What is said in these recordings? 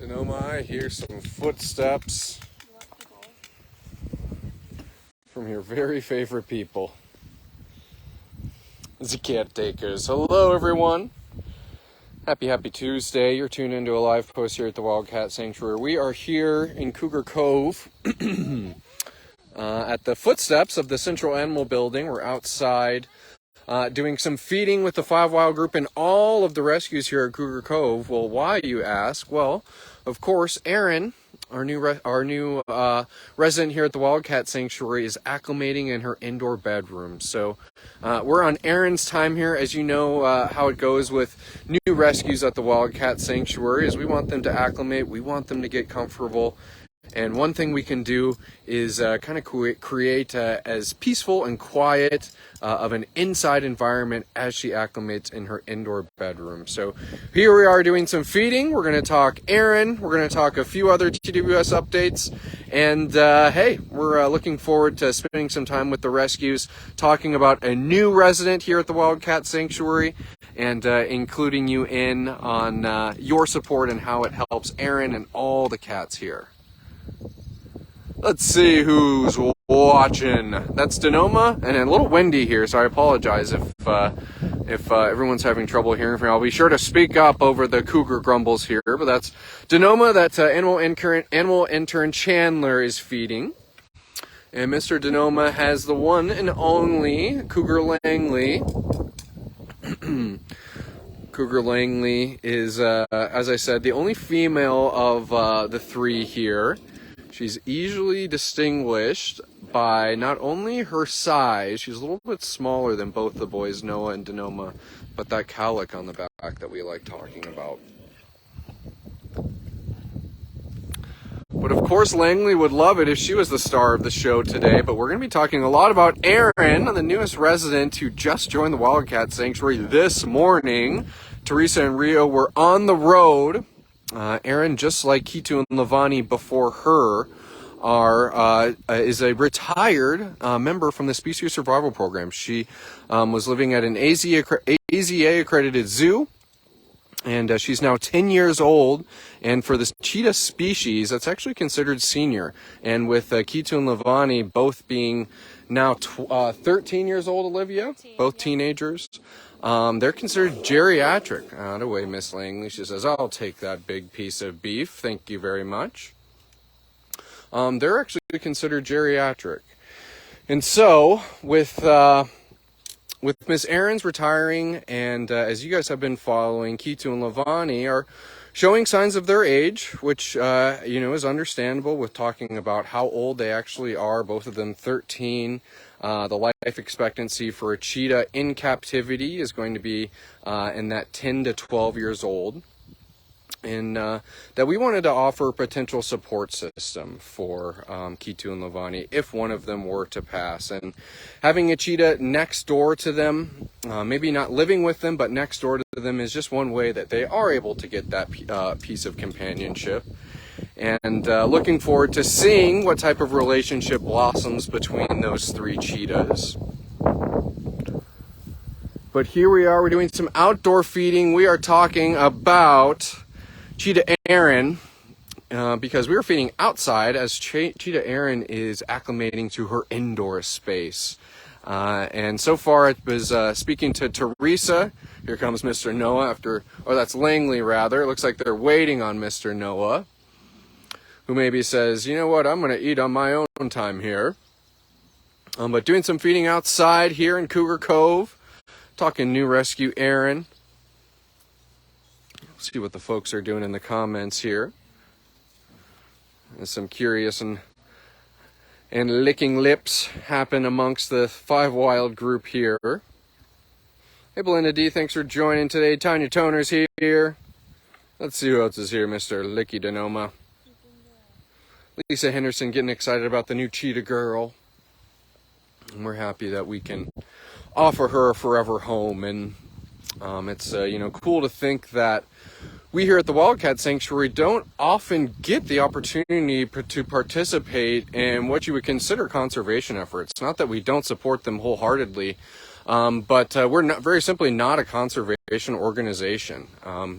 Denoma, I hear some footsteps from your very favorite people, the caretakers. Hello, everyone. Happy Tuesday. You're tuned into a live post here at the Wildcat Sanctuary. We are here in Cougar Cove at the footsteps of the Central Animal Building. We're outside doing some feeding with the 5 Wild group and all of the rescues here at Cougar Cove. Well, why, you ask? Well, of course, Erin, our new resident here at the Wildcat Sanctuary, is acclimating in her indoor bedroom. So we're on Erin's time here. As you know how it goes with new rescues at the Wildcat Sanctuary is we want them to acclimate, we want them to get comfortable. And one thing we can do is kind of create as peaceful and quiet of an inside environment as she acclimates in her indoor bedroom. So here we are doing some feeding. We're going to talk Erin. We're going to talk a few other TWS updates. And hey, we're looking forward to spending some time with the rescues, talking about a new resident here at the Wildcat Sanctuary, and including you in on your support and how it helps Erin and all the cats here. Let's see who's watching. That's Denoma, and a little windy here, so I apologize if everyone's having trouble hearing me. I'll be sure to speak up over the cougar grumbles here. But that's Denoma. That's animal intern Chandler is feeding, and Mr. Denoma has the one and only Cougar Langley. Cougar Langley is, as I said, the only female of the 3 here. She's easily distinguished by not only her size, she's a little bit smaller than both the boys, Noah and Denoma, but that cowlick on the back that we like talking about. But of course, Langley would love it if she was the star of the show today, but we're going to be talking a lot about Erin, the newest resident who just joined the Wildcat Sanctuary this morning. Teresa and Rio were on the road. Erin, just like Kitu and Lavani before her, is a retired member from the Species Survival Program. She was living at an AZA accredited zoo, and she's now 10 years old. And for the cheetah species, that's actually considered senior. And with Kitu and Lavani both being now 13 years old, Olivia, both teenagers. They're considered geriatric. Out of way, Miss Langley. She says, I'll take that big piece of beef. Thank you very much. They're actually considered geriatric. And so, with Miss Erin's retiring, and as you guys have been following, Kitu and Lavani are showing signs of their age, which, is understandable with talking about how old they actually are, both of them 13. The life expectancy for a cheetah in captivity is going to be in that 10 to 12 years old. And that we wanted to offer a potential support system for Kitu and Lavani if one of them were to pass. And having a cheetah next door to them, maybe not living with them, but next door to them, is just one way that they are able to get that piece of companionship. And looking forward to seeing what type of relationship blossoms between those 3 cheetahs. But here we are, we're doing some outdoor feeding. We are talking about Cheetah Erin, because we were feeding outside as Cheetah Erin is acclimating to her indoor space. And so far it was speaking to Teresa. Here comes Mr. Noah that's Langley rather. It looks like they're waiting on Mr. Noah, who maybe says, you know what, I'm going to eat on my own time here. But doing some feeding outside here in Cougar Cove, talking new rescue Erin. See what the folks are doing in the comments here. There's some curious and licking lips happen amongst the 5 Wild group here. Hey, Belinda D, thanks for joining today. Tanya Toner's here. Let's see who else is here, Mr. Licky Denoma. Lisa Henderson getting excited about the new cheetah girl. And we're happy that we can offer her a forever home. And it's cool to think that we here at the Wildcat Sanctuary don't often get the opportunity to participate in what you would consider conservation efforts. Not that we don't support them wholeheartedly, But we're not, very simply not a conservation organization.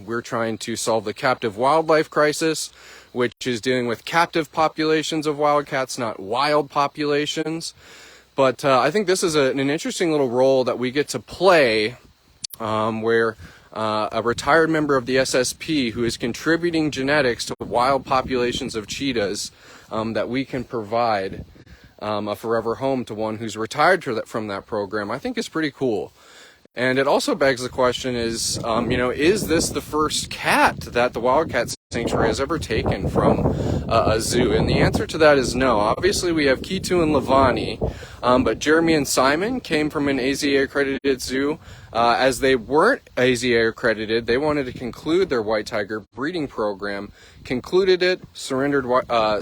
We're trying to solve the captive wildlife crisis, which is dealing with captive populations of wildcats, not wild populations. But I think this is an interesting little role that we get to play, where a retired member of the SSP who is contributing genetics to wild populations of cheetahs, that we can provide a forever home to one who's retired from that program, I think is pretty cool. And it also begs the question is this the first cat that the Wildcat Sanctuary has ever taken from a zoo? And the answer to that is no. Obviously, we have Kitu and Lavani, but Jeremy and Simon came from an AZA-accredited zoo. As they weren't AZA-accredited, they wanted to conclude their white tiger breeding program, concluded it, surrendered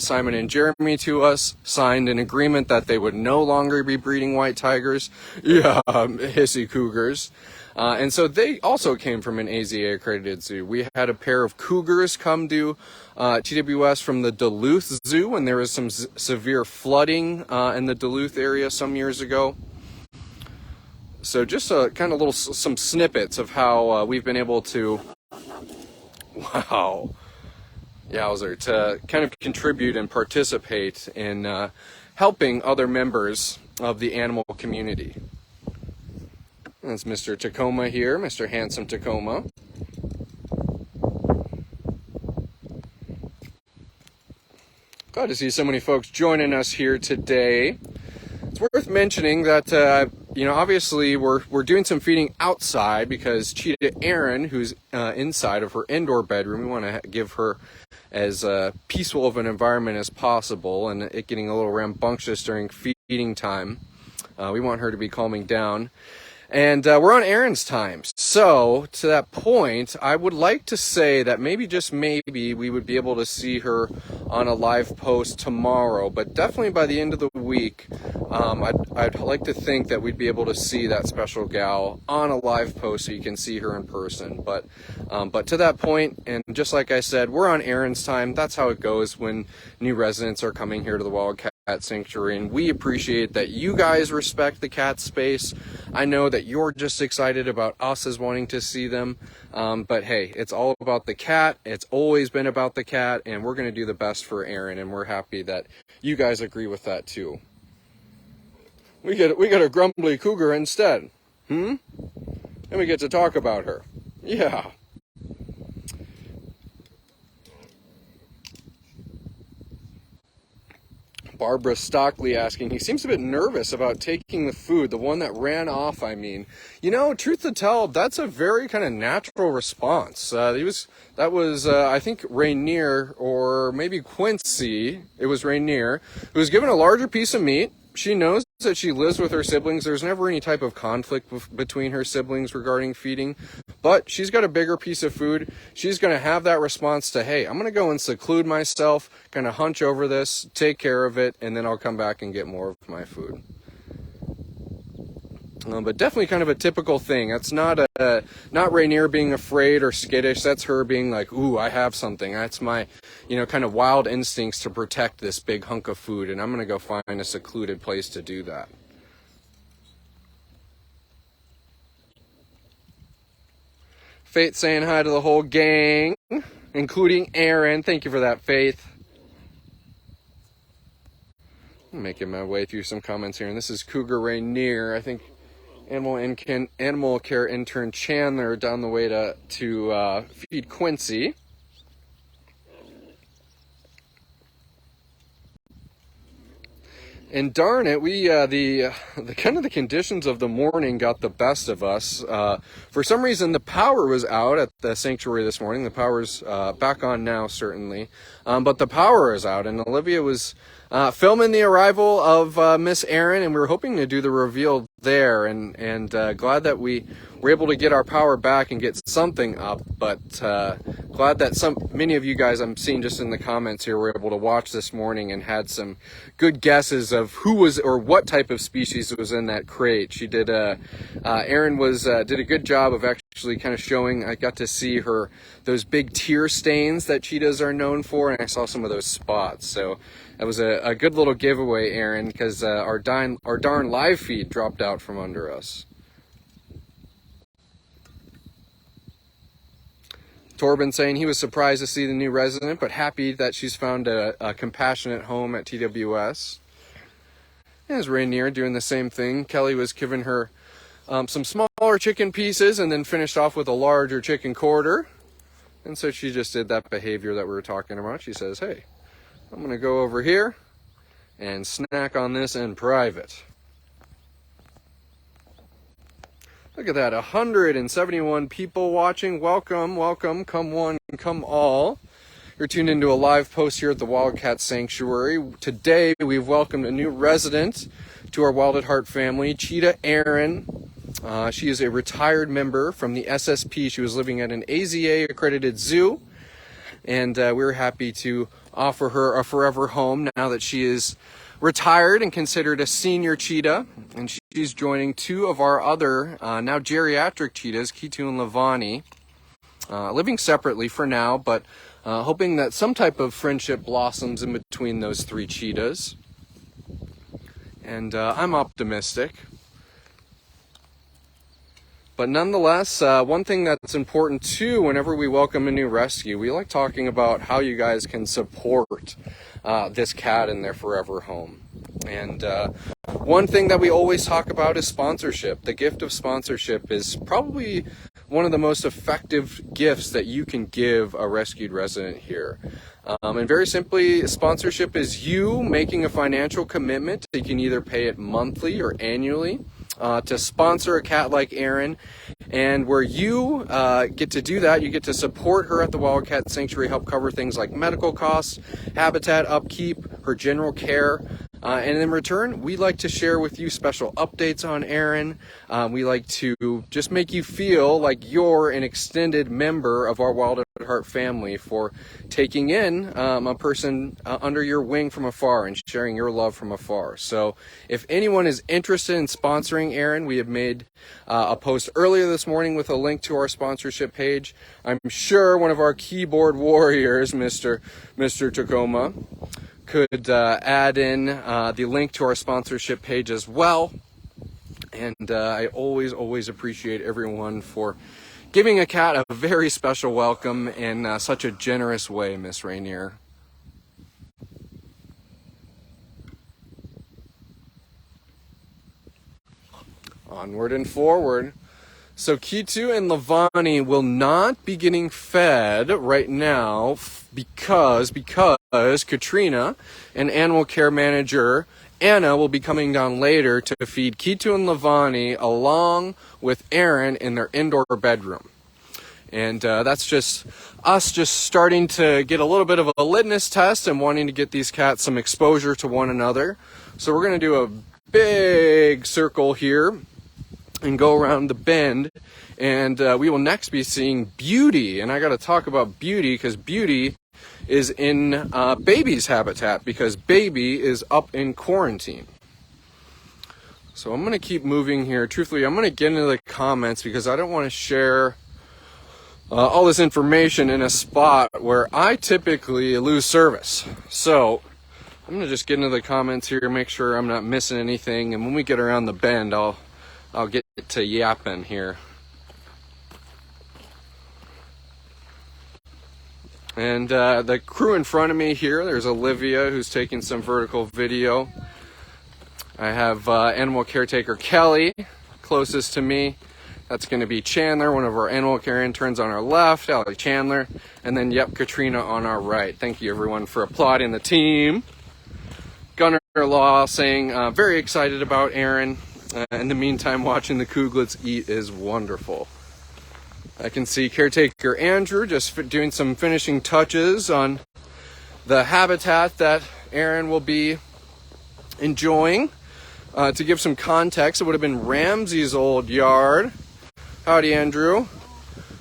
Simon and Jeremy to us, signed an agreement that they would no longer be breeding white tigers, hissy cougars. And so they also came from an AZA-accredited zoo. We had a pair of cougars come to TWS from the Duluth Zoo when there was some severe flooding in the Duluth area some years ago. So just kind of some snippets of how we've been able to, yowzer, to kind of contribute and participate in helping other members of the animal community. That's Mr. Tacoma here, Mr. Handsome Tacoma. Glad to see so many folks joining us here today. It's worth mentioning that, obviously we're doing some feeding outside because Cheetah Erin, who's inside of her indoor bedroom, we want to give her as peaceful of an environment as possible, and it getting a little rambunctious during feeding time. We want her to be calming down. And we're on Erin's time. So, to that point, I would like to say that maybe, just maybe, we would be able to see her on a live post tomorrow. But definitely by the end of the week, I'd like to think that we'd be able to see that special gal on a live post so you can see her in person. But to that point, and just like I said, we're on Erin's time. That's how it goes when new residents are coming here to the Wildcat Sanctuary, and we appreciate that you guys respect the cat space. I know that you're just excited about us as wanting to see them, but hey, it's all about the cat. It's always been about the cat, and we're going to do the best for Erin, and we're happy that you guys agree with that too. We get a grumbly cougar instead, and we get to talk about her. Yeah. Barbara Stockley asking, he seems a bit nervous about taking the food, the one that ran off, I mean. Truth to tell, that's a very kind of natural response. That was I think, Rainier, or maybe Quincy, it was Rainier, who was given a larger piece of meat. She knows that she lives with her siblings. There's never any type of conflict between her siblings regarding feeding, but she's got a bigger piece of food. She's going to have that response to, hey, I'm going to go and seclude myself, kind of hunch over this, take care of it, and then I'll come back and get more of my food. But definitely kind of a typical thing. That's not Rainier being afraid or skittish. That's her being like, ooh, I have something. That's my, kind of wild instincts to protect this big hunk of food, and I'm going to go find a secluded place to do that. Faith saying hi to the whole gang, including Erin. Thank you for that, Faith. I'm making my way through some comments here, and this is Cougar Rainier. I think animal care intern Chandler down the way to feed Quincy. And darn it, we the kind of the conditions of the morning got the best of us. For some reason, the power was out at the sanctuary this morning. The power's back on now, certainly, but the power is out, and Olivia was filming the arrival of Miss Erin, and we were hoping to do the reveal there, and glad that we were able to get our power back and get something up, but glad that many of you guys I'm seeing just in the comments here were able to watch this morning and had some good guesses of who was or what type of species was in that crate. She did Erin did a good job of actually kind of showing. I got to see those big tear stains that cheetahs are known for, and I saw some of those spots. So that was a good little giveaway, Erin, because our darn live feed dropped out from under us. Torben saying he was surprised to see the new resident, but happy that she's found a compassionate home at TWS. As Rainier doing the same thing, Kelly was giving her some smaller chicken pieces and then finished off with a larger chicken quarter. And so she just did that behavior that we were talking about. She says, hey, I'm going to go over here and snack on this in private. Look at that, 171 people watching. Welcome, welcome, come one, come all. You're tuned into a live post here at the Wildcat Sanctuary. Today, we've welcomed a new resident to our Wild at Heart family, Cheetah Erin. She is a retired member from the SSP. She was living at an AZA-accredited zoo, and we're happy to offer her a forever home now that she is retired and considered a senior cheetah, and she's joining two of our other now geriatric cheetahs, Kitu and Lavani, living separately for now, but hoping that some type of friendship blossoms in between those three cheetahs. And I'm optimistic. But nonetheless, one thing that's important too whenever we welcome a new rescue, we like talking about how you guys can support this cat in their forever home. And one thing that we always talk about is sponsorship. The gift of sponsorship is probably one of the most effective gifts that you can give a rescued resident here. And very simply, sponsorship is you making a financial commitment. You can either pay it monthly or annually to sponsor a cat like Erin. And where you get to do that, you get to support her at the Wildcat Sanctuary, help cover things like medical costs, habitat upkeep, her general care. And in return, we like to share with you special updates on Erin. We like to just make you feel like you're an extended member of our Wild at Heart family for taking in a person under your wing from afar and sharing your love from afar. So if anyone is interested in sponsoring Erin, we have made a post earlier this morning with a link to our sponsorship page. I'm sure one of our keyboard warriors, Mr. Tacoma, could add in the link to our sponsorship page as well. And I always appreciate everyone for giving a cat a very special welcome in such a generous way, Miss Rainier. Onward and forward. So Kitu and Lavani will not be getting fed right now because Katrina and animal care manager Anna will be coming down later to feed Kitu and Lavani along with Erin in their indoor bedroom. And that's just us starting to get a little bit of a litmus test and wanting to get these cats some exposure to one another. So we're going to do a big circle here and go around the bend, and we will next be seeing Beauty. And I got to talk about Beauty because Beauty is in Baby's habitat because Baby is up in quarantine. So I'm going to keep moving here. Truthfully, I'm going to get into the comments because I don't want to share all this information in a spot where I typically lose service. So I'm going to just get into the comments here, make sure I'm not missing anything, and when we get around the bend, I'll get to yapping here. And the crew in front of me here, there's Olivia who's taking some vertical video. I have animal caretaker Kelly closest to me. That's going to be Chandler, one of our animal care interns on our left, Alec Chandler, and then Katrina on our right. Thank you everyone for applauding the team. Gunnar Law saying very excited about Erin. In the meantime, watching the Couglets eat is wonderful. I can see caretaker Andrew just doing some finishing touches on the habitat that Erin will be enjoying. To give some context, it would have been Ramsey's old yard. Howdy, Andrew.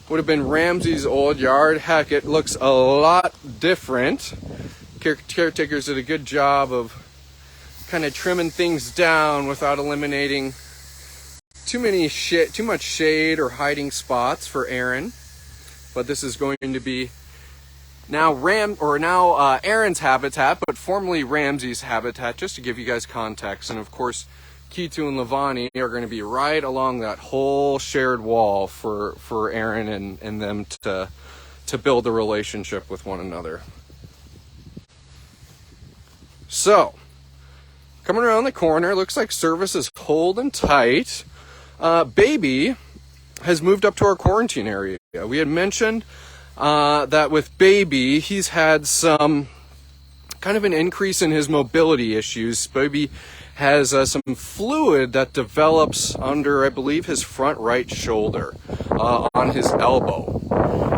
Would have been Ramsey's old yard. Heck, it looks a lot different. Caretakers did a good job of kind of trimming things down without eliminating too much shade or hiding spots for Erin. But this is going to be now Erin's habitat, but formerly Ramsey's habitat, just to give you guys context. And of course, Kitu and Lavani are going to be right along that whole shared wall for Erin and them to to build a relationship with one another. So, coming around the corner, looks like service is holding tight. Baby has moved up to our quarantine area. We had mentioned that with Baby, he's had some kind of an increase in his mobility issues. Baby has some fluid that develops under, I believe, his front right shoulder on his elbow.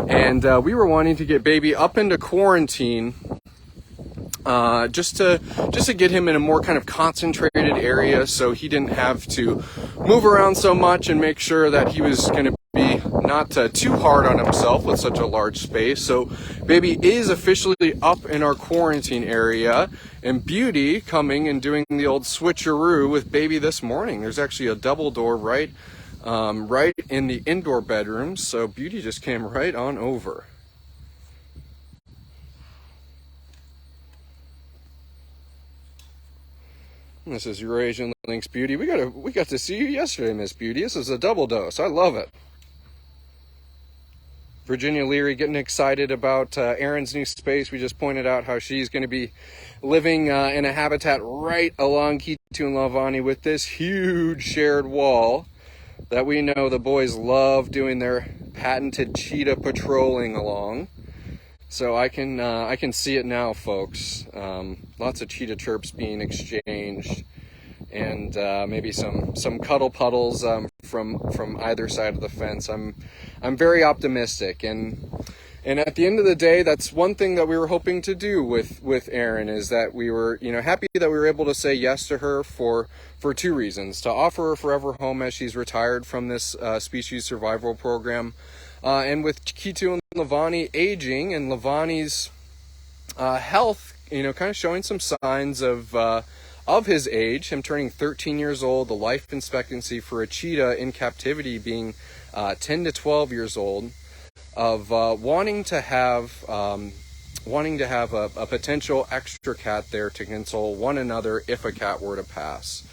And we were wanting to get Baby up into quarantine just to get him in a more kind of concentrated area so he didn't have to move around so much, and make sure that he was going to be not too hard on himself with such a large space. So Baby is officially up in our quarantine area, and Beauty coming and doing the old switcheroo with Baby this morning. There's actually a double door right in the indoor bedroom, so Beauty just came right on over. This is Eurasian Lynx Beauty. We got to see you yesterday, Miss Beauty. This is a double dose. I love it. Virginia Leary getting excited about Erin's new space. We just pointed out how she's going to be living in a habitat right along Kitu and Lavani with this huge shared wall that we know the boys love doing their patented cheetah patrolling along. So I can see it now, folks. Lots of cheetah chirps being exchanged, and maybe some cuddle puddles from either side of the fence. I'm very optimistic, and at the end of the day, that's one thing that we were hoping to do with Erin, is that we were happy that we were able to say yes to her for two reasons: to offer her a forever home as she's retired from this species survival program. And with Kitu and Lavani aging, and Lavani's health, kind of showing some signs of his age, him turning 13 years old, the life expectancy for a cheetah in captivity being 10 to 12 years old, of wanting to have a potential extra cat there to console one another if a cat were to pass.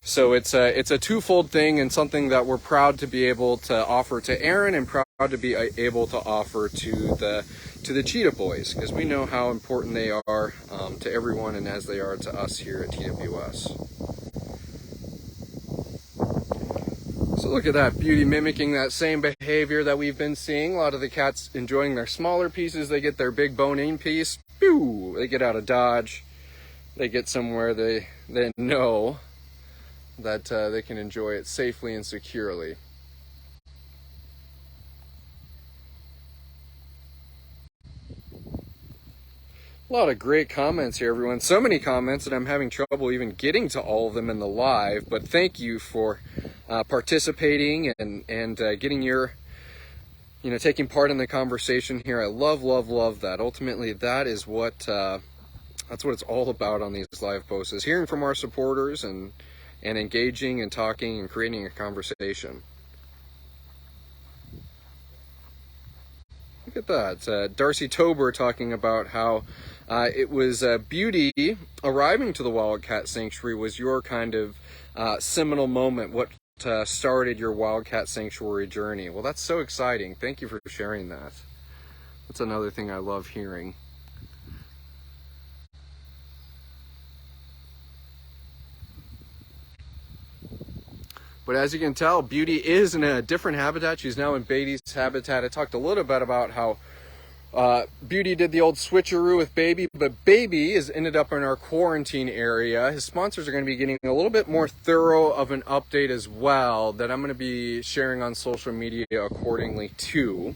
So it's a twofold thing, and something that we're proud to be able to offer to Erin, and proud to be able to offer to the cheetah boys, because we know how important they are to everyone, and as they are to us here at TWS. So look at that, Beauty mimicking that same behavior that we've been seeing. A lot of the cats enjoying their smaller pieces. They get their big bone-in piece, pew, they get out of dodge, they get somewhere they know that they can enjoy it safely and securely. A lot of great comments here, everyone. So many comments that I'm having trouble even getting to all of them in the live, but thank you for participating and getting your, taking part in the conversation here. I love that. Ultimately, that is that's what it's all about on these live posts, is hearing from our supporters and engaging and talking and creating a conversation. Look at that. Darcy Tober talking about how it was Beauty arriving to the Wildcat Sanctuary was your kind of seminal moment, what started your Wildcat Sanctuary journey. Well, that's so exciting. Thank you for sharing that. That's another thing I love hearing. But as you can tell, Beauty is in a different habitat. She's now in Baby's habitat. I talked a little bit about how Beauty did the old switcheroo with Baby, but Baby has ended up in our quarantine area. His sponsors are going to be getting a little bit more thorough of an update as well, that I'm going to be sharing on social media accordingly too.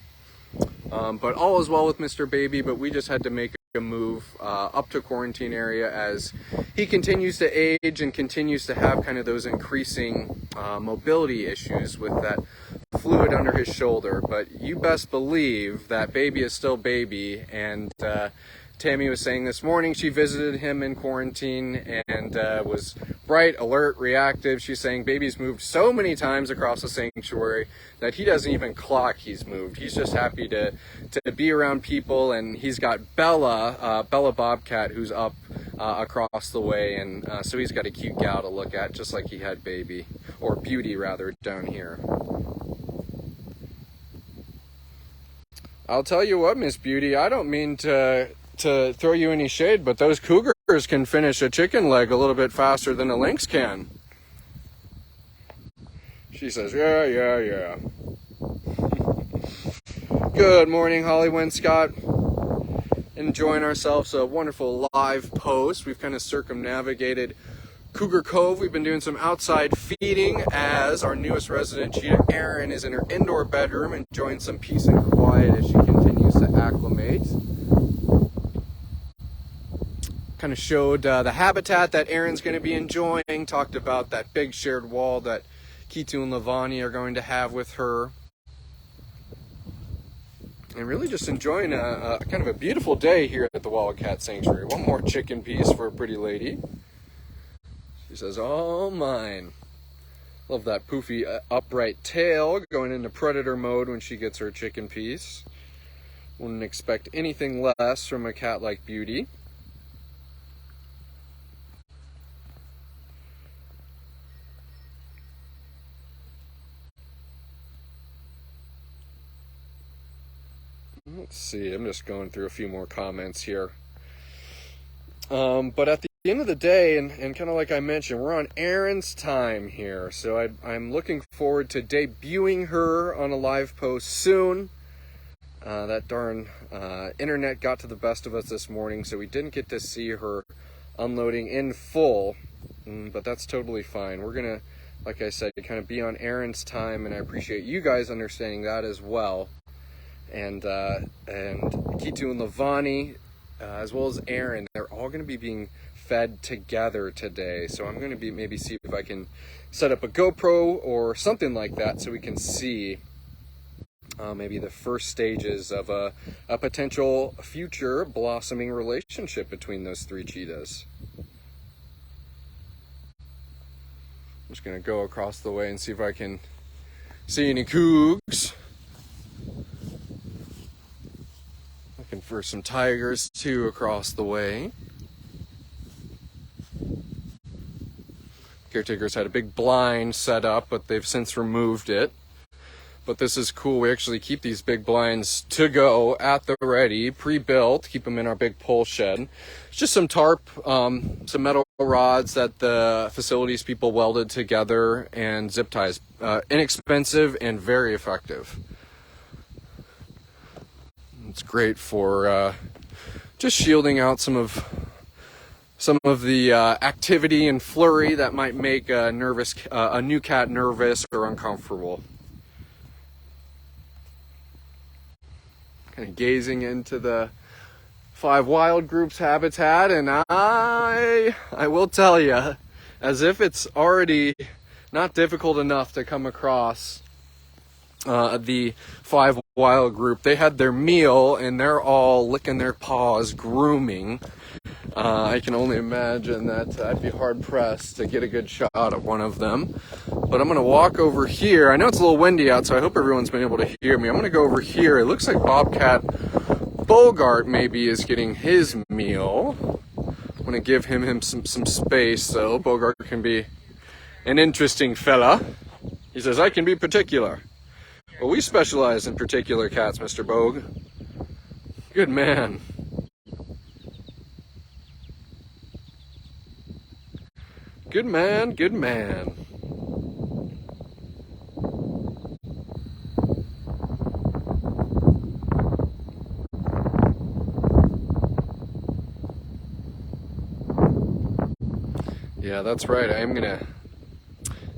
But all is well with Mr. Baby, but we just had to make a move up to quarantine area as he continues to age and continues to have kind of those increasing mobility issues with that fluid under his shoulder. But you best believe that Baby is still Baby, and Tammy was saying this morning she visited him in quarantine and was bright, alert, reactive. She's saying Baby's moved so many times across the sanctuary that he doesn't even clock he's moved. He's just happy to be around people, and he's got Bella Bobcat, who's up across the way, and so he's got a cute gal to look at, just like he had Baby, or Beauty rather, down here. I'll tell you what, Miss Beauty, I don't mean to throw you any shade, but those cougars can finish a chicken leg a little bit faster than a lynx can. She says, yeah. Good morning, Holly Winscott. Enjoying ourselves a wonderful live post. We've kind of circumnavigated Cougar Cove. We've been doing some outside feeding as our newest resident cheetah, Erin, is in her indoor bedroom enjoying some peace and quiet as she continues to acclimate. Kind of showed the habitat that Erin's going to be enjoying, talked about that big shared wall that Kitu and Lavani are going to have with her. And really just enjoying a kind of a beautiful day here at the Wildcat Sanctuary. One more chicken piece for a pretty lady. She says, all mine. Love that poofy upright tail going into predator mode when she gets her chicken piece. Wouldn't expect anything less from a cat like Beauty. Let's see, I'm just going through a few more comments here. But at the end of the day, and kind of like I mentioned, we're on Erin's time here. So I'm looking forward to debuting her on a live post soon. That darn internet got to the best of us this morning, so we didn't get to see her unloading in full. But that's totally fine. We're going to, like I said, kind of be on Erin's time, and I appreciate you guys understanding that as well. And Kitu and Lavani, as well as Erin, they're all going to be being fed together today. So I'm going to maybe see if I can set up a GoPro or something like that so we can see maybe the first stages of a potential future blossoming relationship between those three cheetahs. I'm just going to go across the way and see if I can see any cougs. Looking for some tigers too across the way. Caretakers had a big blind set up, but they've since removed it. But this is cool. We actually keep these big blinds to go at the ready, pre-built, keep them in our big pole shed. It's just some tarp, some metal rods that the facilities people welded together, and zip ties. Inexpensive and very effective. It's great for just shielding out some of the activity and flurry that might make a new cat nervous or uncomfortable. Kind of gazing into the 5 Wild Group's habitat, and I will tell you, as if it's already not difficult enough to come across the 5 Wild Group. They had their meal and they're all licking their paws, grooming. I can only imagine that I'd be hard pressed to get a good shot at one of them. But I'm going to walk over here. I know it's a little windy out, so I hope everyone's been able to hear me. I'm going to go over here. It looks like Bobcat Bogart maybe is getting his meal. I'm going to give him some space, so Bogart can be an interesting fella. He says, I can be particular. Well, we specialize in particular cats, Mr. Bogue. Good man. Good man, good man. Yeah, that's right. I am gonna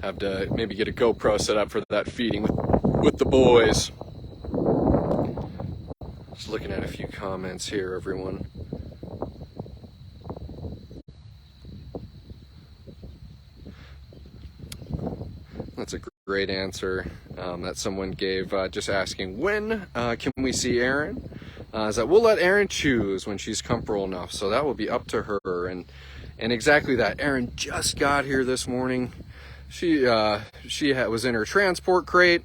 have to maybe get a GoPro set up for that feeding with the boys. Just looking at a few comments here, everyone. That's a great answer that someone gave, just asking when can we see Erin? Is that we'll let Erin choose when she's comfortable enough, so that will be up to her. And exactly that. Erin just got here this morning. She was in her transport crate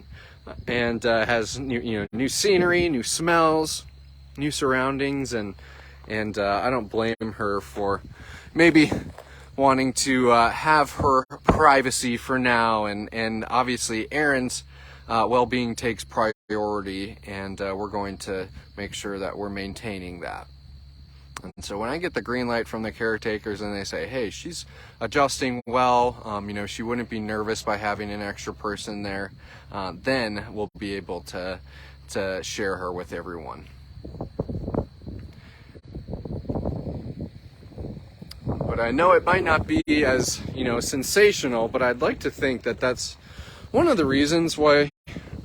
and has new scenery, new smells, new surroundings, and I don't blame her for maybe wanting to have her privacy for now, and obviously Erin's well-being takes priority priority, and we're going to make sure that we're maintaining that. And so when I get the green light from the caretakers and they say, hey, she's adjusting well, she wouldn't be nervous by having an extra person there, then we'll be able to share her with everyone. But I know it might not be as, sensational, but I'd like to think that that's one of the reasons why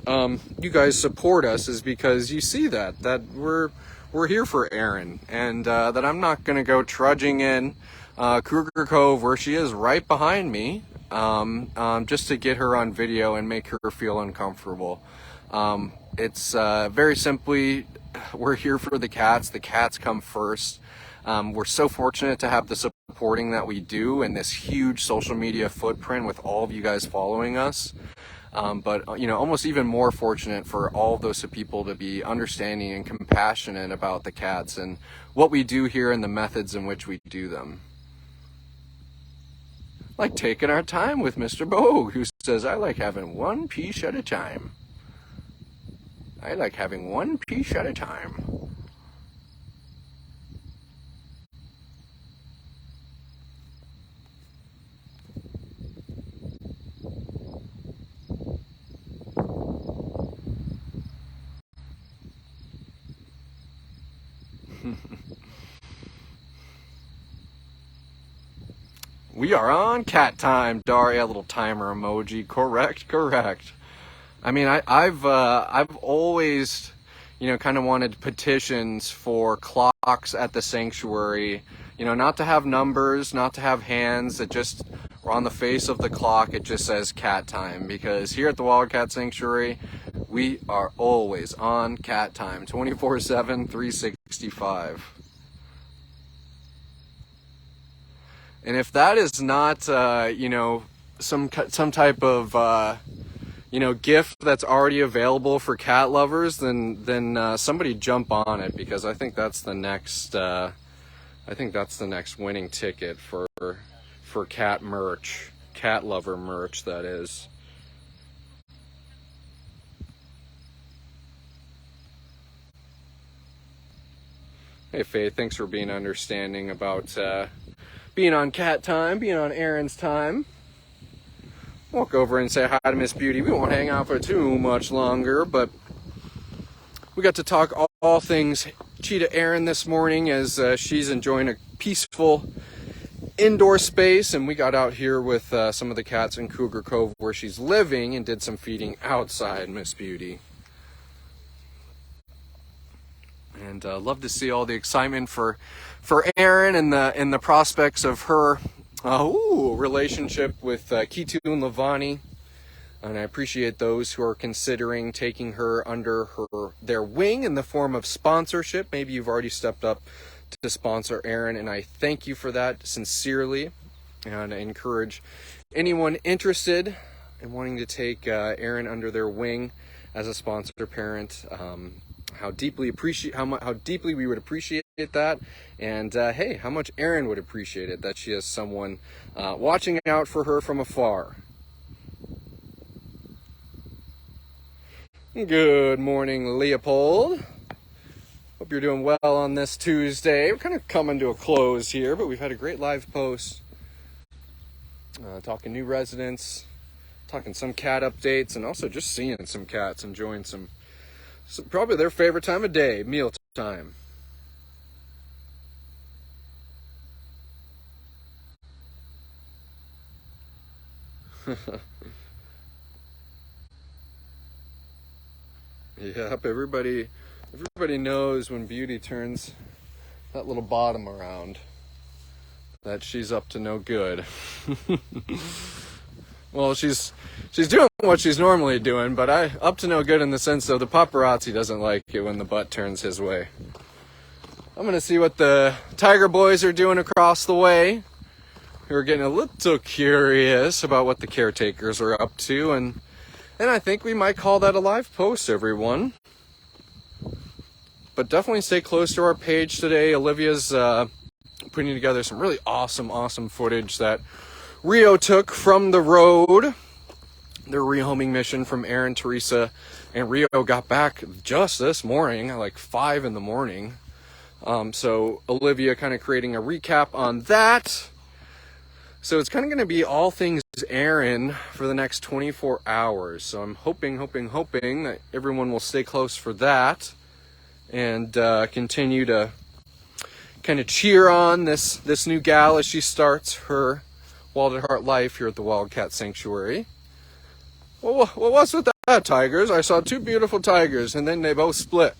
you guys support us, is because you see that we're here for Erin, and that I'm not going to go trudging in Cougar Cove, where she is right behind me, just to get her on video and make her feel uncomfortable. It's very simply, we're here for the cats. The cats come first. We're so fortunate to have the supporting that we do, and this huge social media footprint with all of you guys following us. But almost even more fortunate for all of those people to be understanding and compassionate about the cats and what we do here and the methods in which we do them. Like taking our time with Mr. Bogue, who says, I like having one piece at a time. I like having one piece at a time. We are on cat time, Daria. Little timer emoji. Correct. I mean, I've always, kind of wanted petitions for clocks at the sanctuary. Not to have numbers, not to have hands. It just, on the face of the clock, it just says cat time. Because here at the Wildcat Sanctuary, we are always on cat time, 24/7, 365. And if that is not, some type of, gift that's already available for cat lovers, then somebody jump on it, because I think that's the next, winning ticket for cat merch, cat lover merch, that is. Hey Faith, thanks for being understanding about, being on cat time, being on Erin's time. Walk over and say hi to Miss Beauty. We won't hang out for too much longer, but we got to talk all things Cheetah Erin this morning, as she's enjoying a peaceful indoor space, and we got out here with some of the cats in Cougar Cove where she's living and did some feeding outside, Miss Beauty. And love to see all the excitement for Erin and the prospects of her relationship with Kitu and Lavani. And I appreciate those who are considering taking her under their wing in the form of sponsorship. Maybe you've already stepped up to sponsor Erin, and I thank you for that sincerely. And I encourage anyone interested in wanting to take Erin under their wing as a sponsor parent, how deeply we would appreciate that, and hey, how much Erin would appreciate it that she has someone watching out for her from afar. Good morning, Leopold. Hope you're doing well on this Tuesday. We're kind of coming to a close here, but we've had a great live post, talking new residents, talking some cat updates, and also just seeing some cats enjoying some probably their favorite time of day, meal time. Yep, everybody knows when Beauty turns that little bottom around that she's up to no good. Well, she's doing what she's normally doing, but up to no good in the sense of the paparazzi doesn't like it when the butt turns his way. I'm gonna see what the Tiger Boys are doing across the way. We're getting a little curious about what the caretakers are up to, and I think we might call that a live post, everyone. But definitely stay close to our page today. Olivia's putting together some really awesome footage that Rio took from the road their rehoming mission from Erin, Teresa, and Rio got back just this morning at like 5 in the morning. So Olivia kind of creating a recap on that. So it's kind of going to be all things Erin for the next 24 hours. So I'm hoping that everyone will stay close for that and continue to kind of cheer on this new gal as she starts her Wild at Heart life here at the Wildcat Sanctuary. Well, what's with that, tigers? I saw 2 beautiful tigers, and then they both split.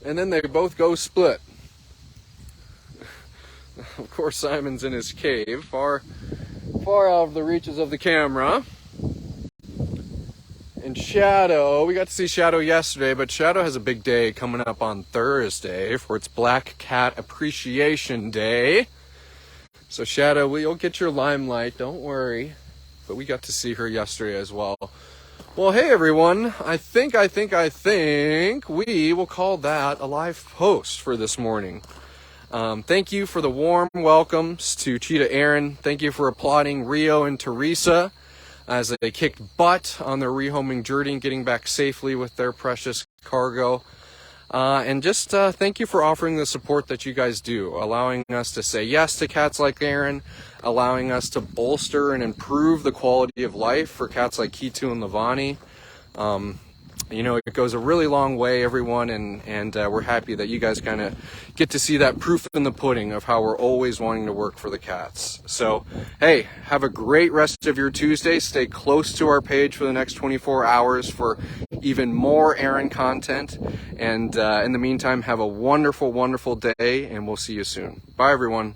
And then they both go split. Of course, Simon's in his cave, far out of the reaches of the camera. And Shadow, we got to see Shadow yesterday, but Shadow has a big day coming up on Thursday for its Black Cat Appreciation Day. So Shadow, you'll get your limelight, don't worry. But we got to see her yesterday as well. Well, hey everyone, I think we will call that a live post for this morning. Thank you for the warm welcomes to Cheetah Erin. Thank you for applauding Rio and Teresa as they kicked butt on their rehoming journey and getting back safely with their precious cargo. And just thank you for offering the support that you guys do, allowing us to say yes to cats like Erin, allowing us to bolster and improve the quality of life for cats like Kitu and Lavani. You know, it goes a really long way, everyone, and we're happy that you guys kind of get to see that proof in the pudding of how we're always wanting to work for the cats. So, hey, have a great rest of your Tuesday. Stay close to our page for the next 24 hours for even more Erin content. And in the meantime, have a wonderful, wonderful day, and we'll see you soon. Bye, everyone.